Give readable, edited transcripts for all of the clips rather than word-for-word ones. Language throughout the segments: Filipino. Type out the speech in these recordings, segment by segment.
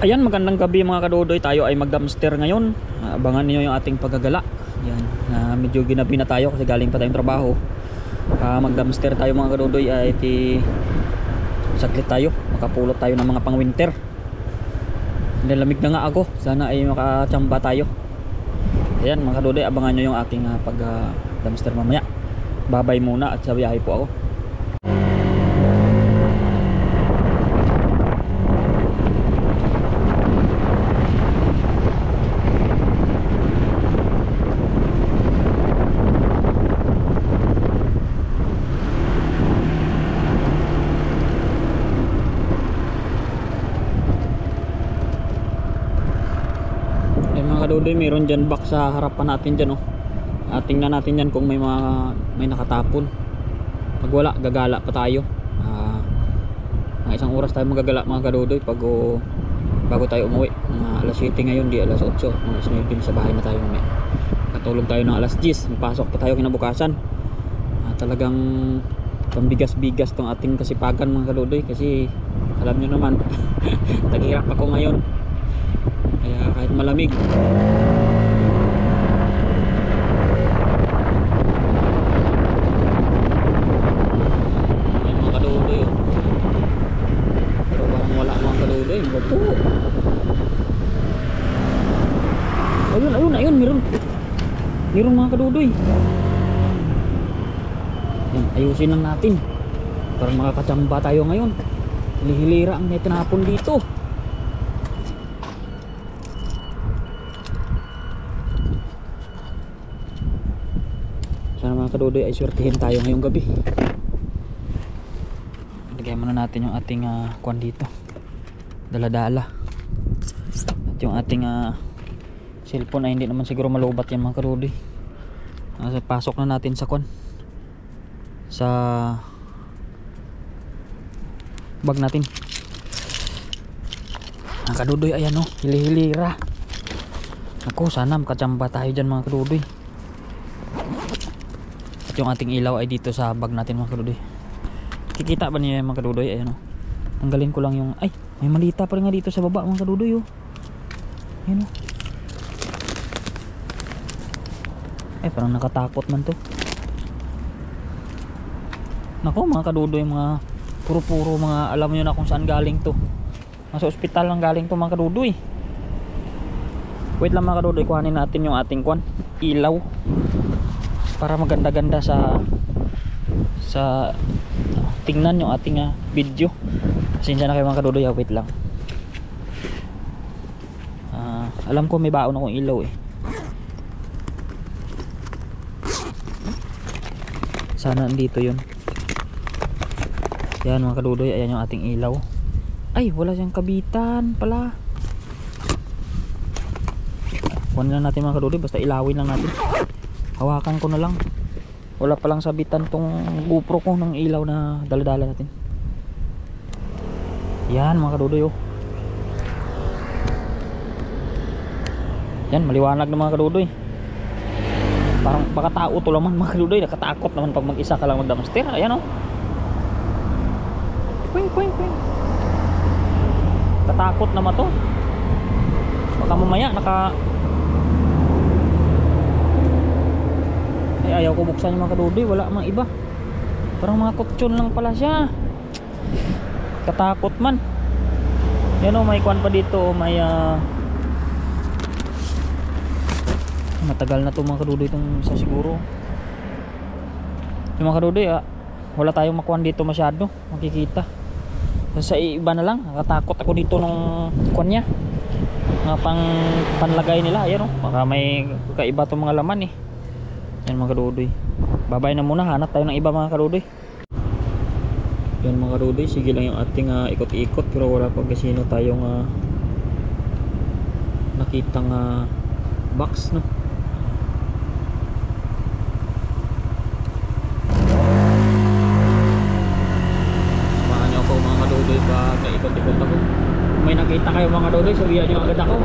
Ayan, magandang gabi mga kadudoy. Tayo ay mag-dumpster ngayon. Abangan niyo yung ating paggagala. Yan, medyo ginabi na tayo kasi galing pa tayong trabaho. Mag-dumpster tayo mga kadudoy ay saglit tayo. Makapulot tayo ng mga pang-winter. Nilamig na nga ako. Sana ay makachamba tayo. Ayan mga kadudoy, abangan niyo yung aking pag-dumpster mamaya. Babay muna at sa biyahe po ako. Kadudoy, mayroon dyan box sa harapan natin dyan, oh. Tingnan natin dyan kung may nakatapon. Pag wala, gagala pa tayo. Mga isang oras tayo magagala mga kadudoy bago tayo umuwi. Alas 7 ngayon, di alas 8. Alas 9 sa bahay na tayo mamaya. Katulog tayo ng alas 10. Mapasok pa tayo kinabukasan. Talagang pambigas-bigas tong ating kasipagan mga kadudoy. Kasi alam nyo naman, taghirap ako ngayon. Kaya kahit malamig, ayun mga kadudoy, oh. Pero parang wala mga kadudoy. Bato. Ayun, meron mga kadudoy. Yan, ayusin lang natin para makakachamba tayo ngayon. Hilihilira ang tinapon dito. Sana mga kadudoy ay swertihin tayo ngayong gabi. Lagay muna natin yung ating kwan dito, daladala. At yung ating cellphone ay hindi naman siguro malubat yan mga kadudoy. Pasok na natin sa kwan, sa bag natin. Mga kadudoy, ayan o, hilihilira. Ako, sana makachamba tayo dyan mga kadudoy. Yung ating ilaw ay dito sa bag natin mga kadudoy. Kikita ba niyo mga kadudoy? Ayan o. Tanggalin ko lang yung... Ay! May malita pa rin nga dito sa baba mga kadudoy o. Ayan o. Ay, parang nakatakot man to. Nako mga kadudoy, mga puro mga alam nyo na kung saan galing to. Nasa ospital lang galing to mga kadudoy. Wait lang mga kadudoy, kuhanin natin yung ating kwan, ilaw, para maganda-ganda sa tingnan yung ating video. Pasensya na kayo mga kadudoy, wait lang. Alam ko may baon akong ilaw eh. Sana andito yun. Yan mga kadudoy, ayan yung ating ilaw. Ay, wala siyang kabitan pala. Kunin lang natin mga kadudoy, basta ilawin lang natin. Hawakan ko na lang. Wala palang sabitan tong GoPro ko ng ilaw na daladala natin. Yan mga kadudoy oh. Yan, maliwanag na mga kadudoy. Parang baka tao to naman mga kadudoy. Nakatakot naman pag mag-isa ka lang mag-dumpster. Ayan oh. Quing. Katakot naman to. Baka mamaya ayaw ko buksan yung mga kadudoy, wala mang iba. Parang mga kutsyon lang pala siya. Katakot man. Yan o, may kwan pa dito. May matagal na to mga kadudoy itong isa siguro. Yung mga kadudoy wala tayong makuhan dito masyado, makikita. Sa iba na lang, nakatakot ako dito nung kwan nya, mga panlagay nila. Ayan o, baka may kaiba itong mga laman eh. Yan mga kadudoy, babay na muna, hanap tayo ng iba mga kadudoy. Yan mga kadudoy, sige lang yung ating ikot-ikot, pero wala pag kasino tayong nakitang box no. Samahan nyo ako mga kadudoy pag ikot-ikot ako. Kung may nakita kayo mga kadudoy, sabihan nyo agad ako.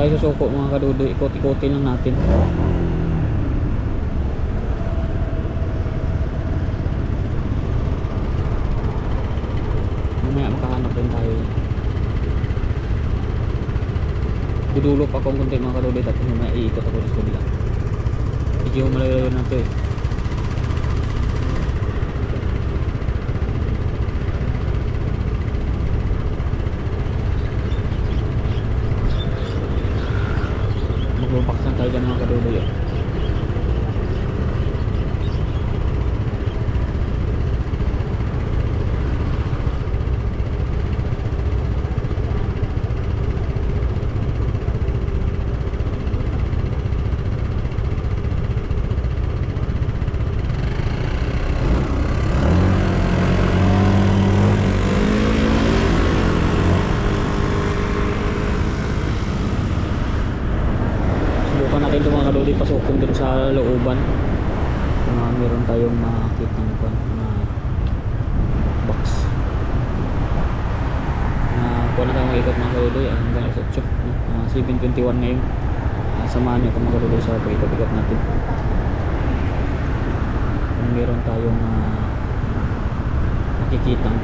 tayo susuko mga kadudoy, ikot-ikotin lang natin. Mamaya makahanap rin tayo. Dudulo pa akong konti mga kadudoy, tapos mamaya iikot ako sa kabila. Medyo malayo na to eh. Maglupaksan tayo dyan mga kadudoy eh. Natin itong mga kadudoy pasokon dun sa looban. Meron tayong makakita ng box kuha na tayong makikot mga kadudoy hanggang alas 8 7:21 ngayon. Samahan nyo itong mga kadudoy sa pagkikot natin kung meron tayong makikita ang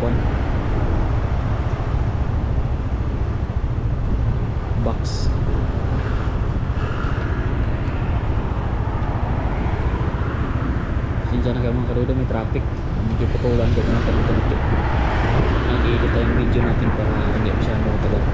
box. Diyan na kayo mga kadudoy, may traffic, medyo putulan ko na tanong-tanong. Nag-i-edit tayong video natin para hindi masyadong matagal.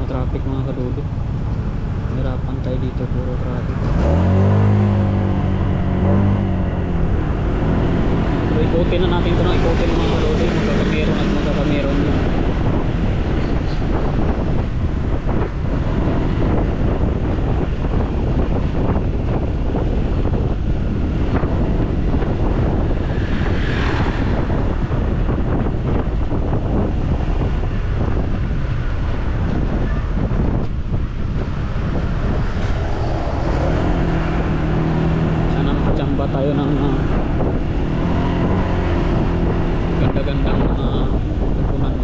Traffic mga kadudoy, hirapan tayo dito, puro traffic. So ikutin na natin ito ng ikutin mga kadudoy, magkakameron at magkakameron din. Tayo ng ganda-gandang punan.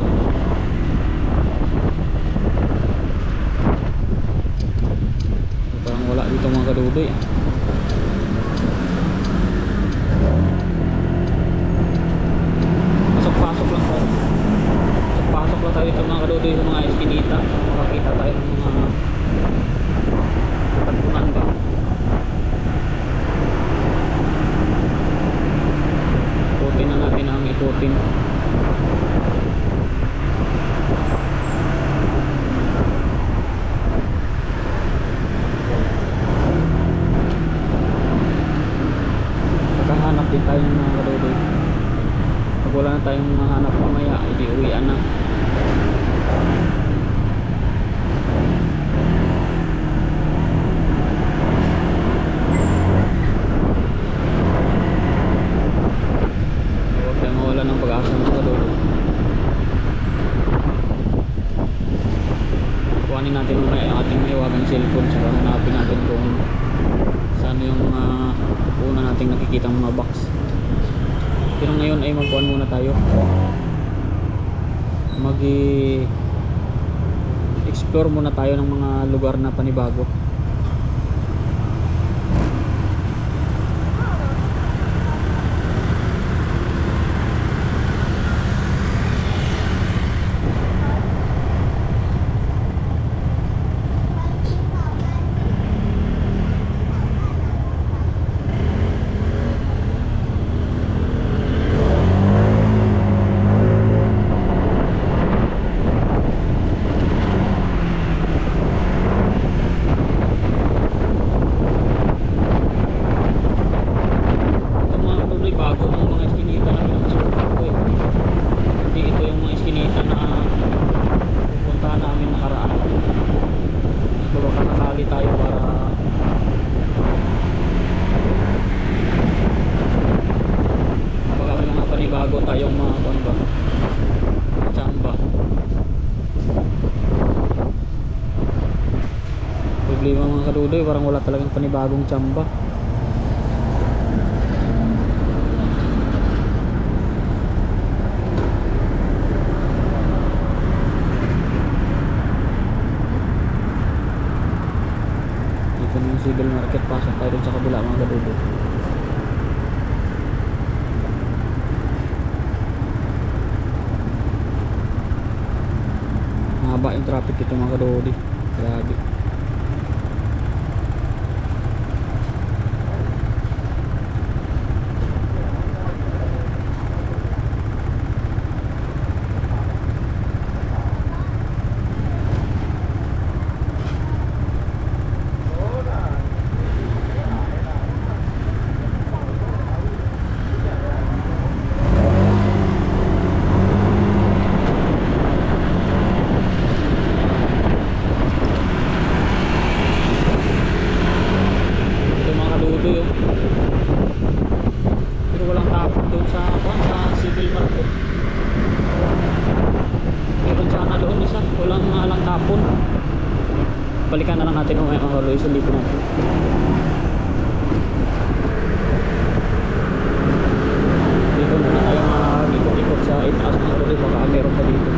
Parang wala dito mga kadudoy. Pasok-pasok lang tayo. Pasok lang tayo dito mga kadudoy sa mga eskinita. Makakita tayo ng mga tagpunan ba. Ikutin na natin ang ikutin. Nakahanap din tayo ng mga kadudoy. Pag wala na tayong mahanap mamaya, hindi uwian na. Ng pag-asa ng kadudoy. Kuhanin natin mamaya ang ating mahiwagang cellphone, saka hanapin natin kung saan yung una nating nakikita mga box. Pero ngayon ay magkuhan muna tayo, explore muna tayo ng mga lugar na panibago. tayong mga kuwan ba, tsamba. Problema mga kadudoy, parang wala talagang panibagong tsamba. Dito na yung civil market, pasok tayo dun sa kabila mga kadudoy. Mahaba yung traffic dito mga kadudoy, grabe. Pero walang tapon doon sa civil market. Meron sana doon isa, walang tapon. Balikan na lang natin kung may mga kadudoy sa lipo natin. Dito muna tayo ikot-ikot sa itaas mga kadudoy, baka meron pa dito.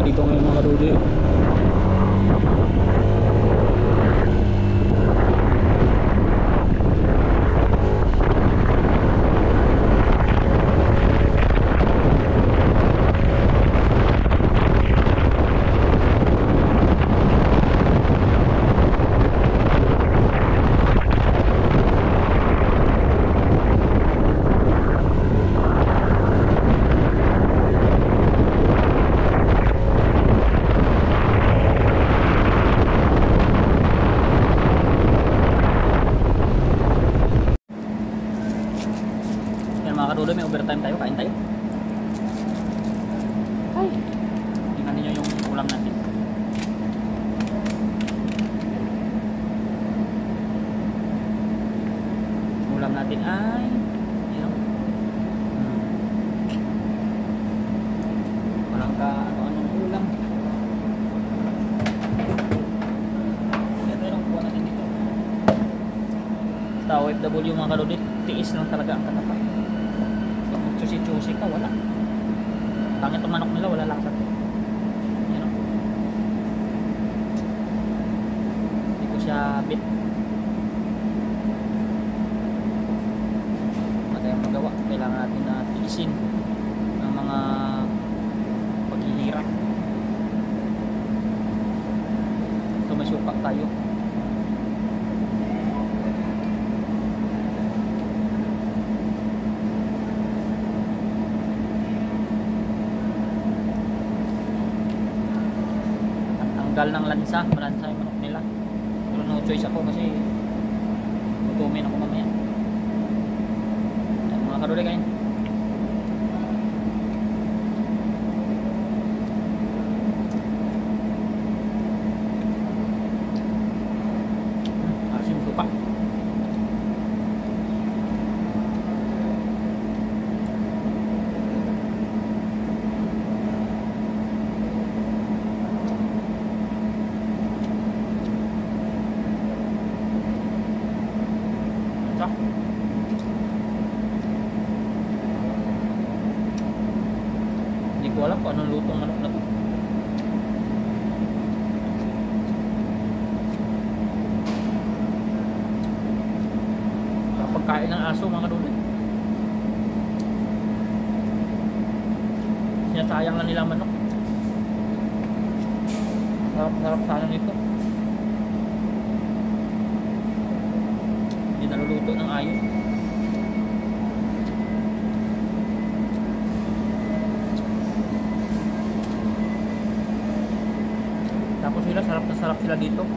dito ngayon mga kadudi. Mga kaduloy, may overtime tayo, kain tayo. Ay, tingnan niyo yung ulam natin. Ulam natin ay yun. Walang ka ano-anong ulam. Ito yung kuha natin dito. Basta OFW mga kaduloy, tiis lang talaga ang katapat. Chusi-chusi ka, wala. Pangit ang manok nila, wala lang. Yan o. Hindi ko siya bit. Wala tayong magawa. Kailangan natin na tiisin ang mga paghihirap. Ito may supak tayo. Tanggal ng lansa, malansa yung manok nila. Pero no choice ako kasi tutumin ako mamaya. Ayan, mga kaduli kain. Asim lupa. Hindi ko alam kung anong lutong manok na to. Pagkain ng aso mga kaduli. Sinasayang na nila manok. Sarap sana nito. Hindi naluluto ng ayos. Tapos sila, sarap na sarap sila dito.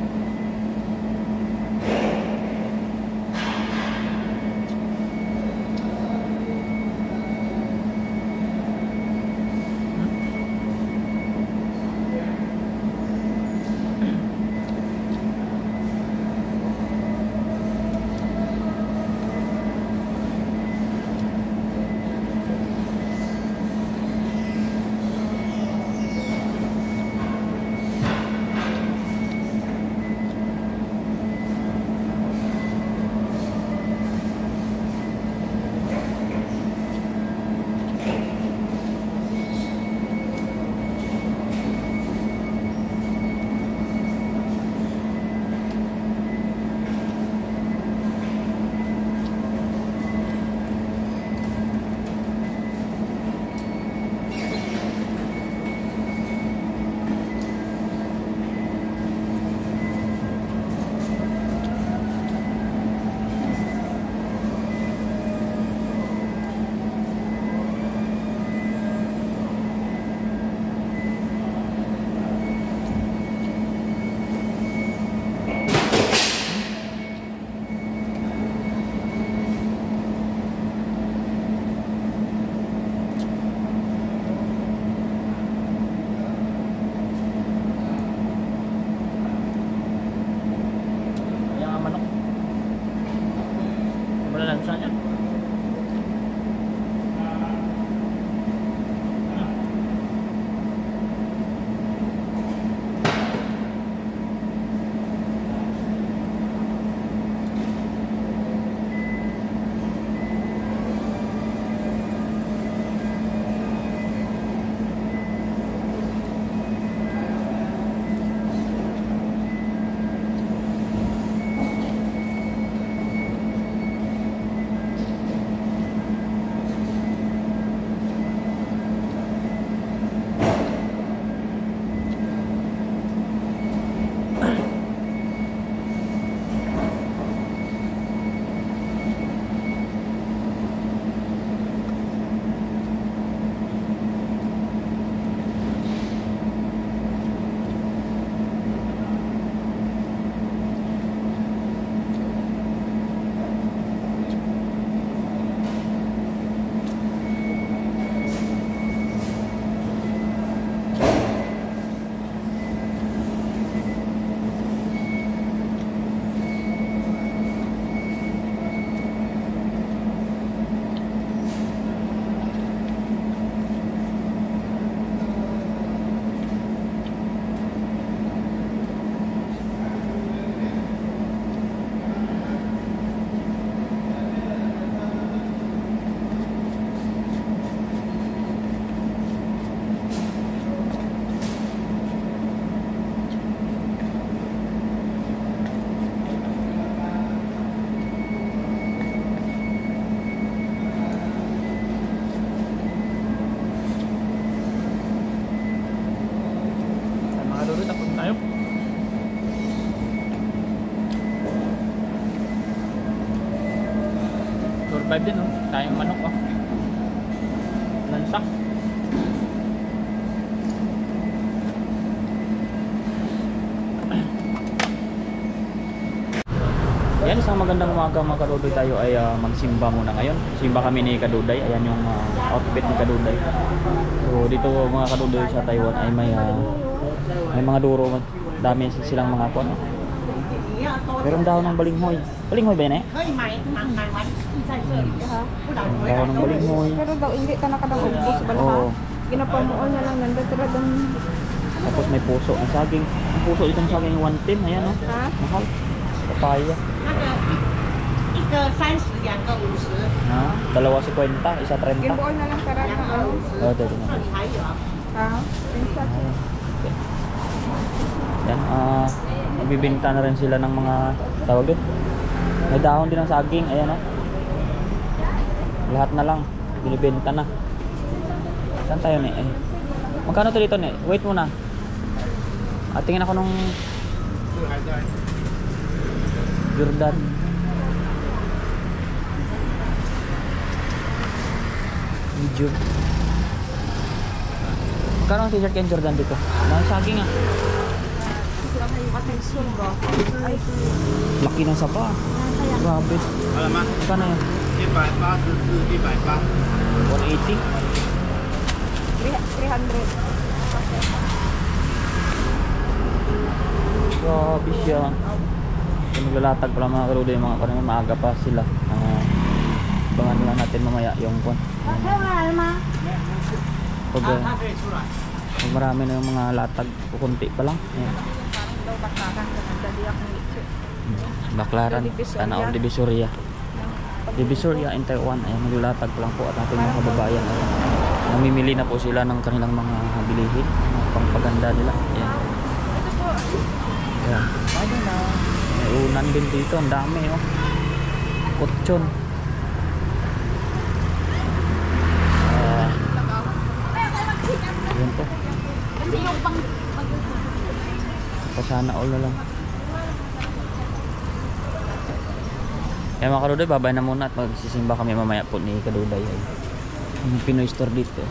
Ayop. Survive din oh. Tayong manok oh. Lansak. Yan, isang magandang umaga mga kaduday. Tayo ay magsimba muna ngayon. Simba kami ni Kaduday. Ayan yung outfit ni Kaduday. So dito mga kaduday sa Taiwan ay may mga duro. Dami silang mga kuwan. Meron daw ng balinghoy. Balinghoy ba yun eh? Daw ng balinghoy. Pero daw hindi ka nakadang-ubos ba na? Oo. Ginapamuol na lang nandun. Pero daw... Tapos may puso ng saging. Ang puso itong saging 110. Ayan o. Ha? Mahal. Papaya. 一个30，两个50。 Ha? Dalawa 50, isa 30. Gibuol na lang para na ano. Oh, dito na. 这里还有啊。 Ha? Pinsa. Yan, nagbibinta na rin sila ng mga tawag doon. May dahon din ng saging, ayan o. Lahat na lang, binibenta na. Saan tayo ni? Magkano to dito ni? Wait muna. Tingin ako nung Jordan. Medium. Magkano ang t-shirt kay Jordan dito? Ang saging ah. Laki ng sapa. Grabe. Alamak, Magkano yan? 184, 180. 180? 300. Grabe siya. So, maglalatag pala mga karudo yung mga kanina. Maaga pa sila. Abangan lang natin mamaya yung kwan. Pag marami na yung mga latag, kukunti pa lang. Ayan. Daw bakaran ka nagdali akong litso. Baklaran, sana all Divisoria. Divisoria in Taiwan. Ayan, maglalatag pa lang po at ating mga kababayan. Ayan. Namimili na po sila ng kanilang mga bilihin, mga pangpaganda nila. Ayan. Ayan. May unan din dito, ang dami oh. Kutsyon. Ayan po. Pasana all na lang. Kaya mga kaduday, babay na muna at magsisimba kami mamaya po ni Kaduday. Yung Pinoy store dito.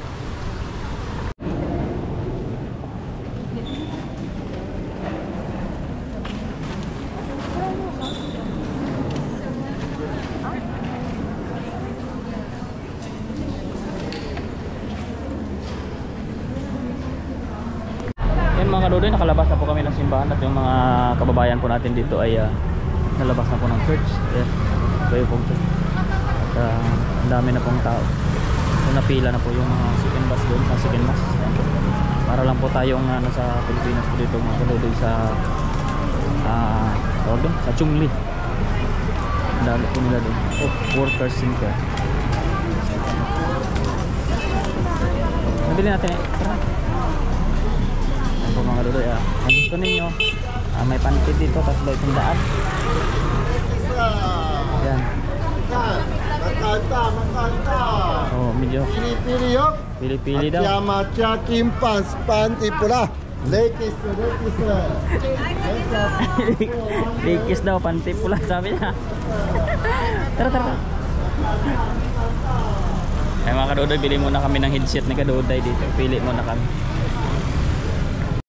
Yan mga kaduday, nakalabas na po kami ng simbahan at yung mga kababayan po natin dito ay nalabas na po ng church. Ayan, kayo po church. At ang dami na pong tao. So napila na po yung mga second bus doon sa second bus. Ayan. Para lang po tayong nasa Pilipinas po dito mga kaduday sa sa Chungli. Ang dami po nila doon. Workers center. Nabili natin eh. Tara. Ayan po mga kaduday. Ang gusto ninyo, may pantit dito, tatlo itong daan. Ayan. Magkanta. Oh, medyo Pili-pili yuk. pili-pili daw. Matcha kimpas, panty pula. Lekis. Dikis daw, panty pula sabi niya. Tara. Ay mga kaduday, bili muna kami ng headset ni Kaduday dito. Pili muna kami.